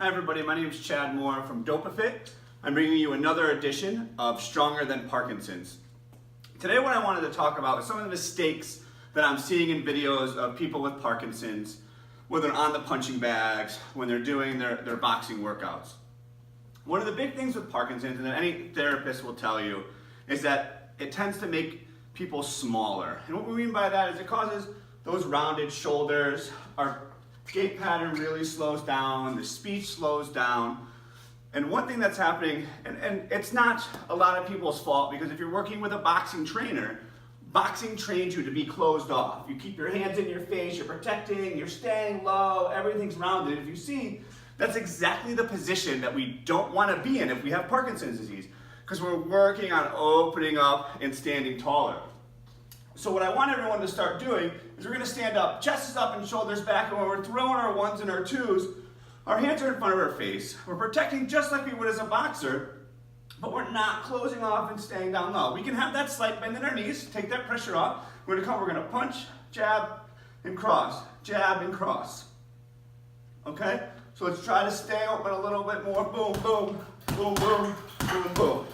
Hi everybody, my name is Chad Moore from Dopafit. I'm bringing you another edition of Stronger Than Parkinson's. Today what I wanted to talk about is some of the mistakes that I'm seeing in videos of people with Parkinson's when they're on the punching bags, when they're doing their boxing workouts. One of the big things with Parkinson's, and that any therapist will tell you, is that it tends to make people smaller. And what we mean by that is it causes those rounded shoulders, our gait pattern really slows down, the speech slows down. And one thing that's happening, and it's not a lot of people's fault, because if you're working with a boxing trainer, boxing trains you to be closed off. You keep your hands in your face, you're protecting, you're staying low, everything's rounded. If you see, that's exactly the position that we don't want to be in if we have Parkinson's disease, because we're working on opening up and standing taller. So what I want everyone to start doing is we're going to stand up, chest is up and shoulders back, and when we're throwing our ones and our twos, our hands are in front of our face. We're protecting just like we would as a boxer, but we're not closing off and staying down low. We can have that slight bend in our knees, take that pressure off. We're going to punch, jab, and cross. Jab and cross. Okay? So let's try to stay open a little bit more. Boom, boom, boom, boom, boom, boom.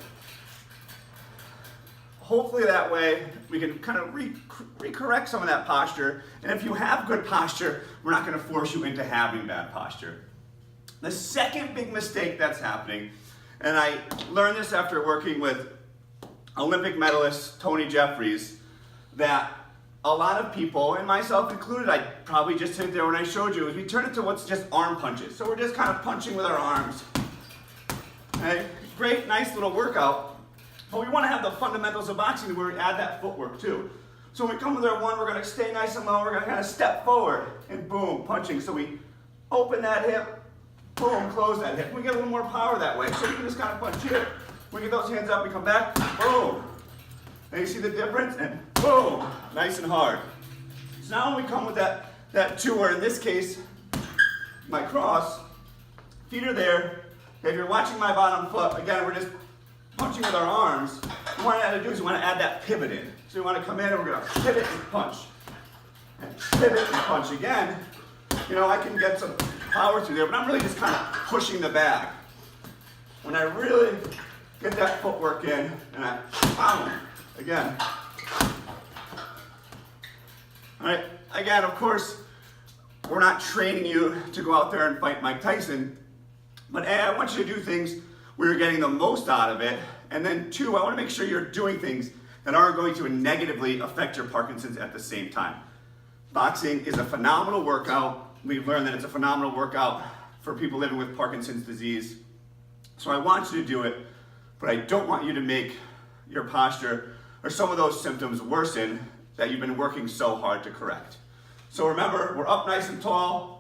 Hopefully that way we can kind of recorrect some of that posture. And if you have good posture, we're not going to force you into having bad posture. The second big mistake that's happening, and I learned this after working with Olympic medalist Tony Jeffries, that a lot of people, and myself included, I probably just hit there when I showed you, is we turn it to what's just arm punches. So we're just kind of punching with our arms. Okay? Great, nice little workout. But we want to have the fundamentals of boxing where we add that footwork too. So when we come with our one, we're going to stay nice and low. We're going to kind of step forward and boom, punching. So we open that hip, boom, close that hip. We get a little more power that way. So we can just kind of punch here. We get those hands up, we come back, boom. And you see the difference? And boom, nice and hard. So now when we come with that two, or in this case, my cross, feet are there. If you're watching my bottom foot, again, we're just punching with our arms. What we want to do is we want to add that pivot in. So we want to come in and we're going to pivot and punch. And pivot and punch again. You know, I can get some power through there, but I'm really just kind of pushing the bag. When I really get that footwork in, and I pound again. All right, again, of course, we're not training you to go out there and fight Mike Tyson, but A, I want you to do things where you're getting the most out of it, and then two, I want to make sure you're doing things that aren't going to negatively affect your Parkinson's at the same time. Boxing is a phenomenal workout. We've learned that it's a phenomenal workout for people living with Parkinson's disease. So I want you to do it, but I don't want you to make your posture or some of those symptoms worsen that you've been working so hard to correct. So remember, we're up nice and tall.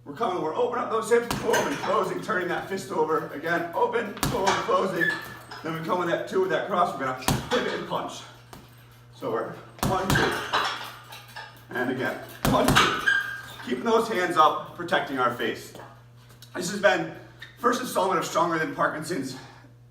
We're coming, we're opening up those hips, boom, and closing, turning that fist over. Again, open, boom, closing. Then we come with that two with that cross, we're gonna pivot and punch. So we're 1, 2. And again, 1, 2. Keeping those hands up, protecting our face. This has been first installment of Stronger Than Parkinson's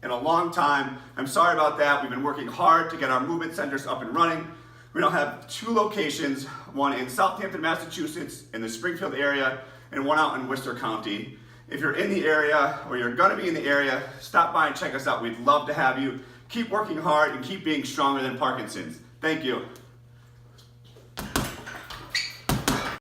in a long time. I'm sorry about that. We've been working hard to get our movement centers up and running. We now have 2 locations, one in Southampton, Massachusetts, in the Springfield area, and one out in Worcester County. If you're in the area, or you're gonna be in the area, stop by and check us out. We'd love to have you. Keep working hard and keep being stronger than Parkinson's. Thank you.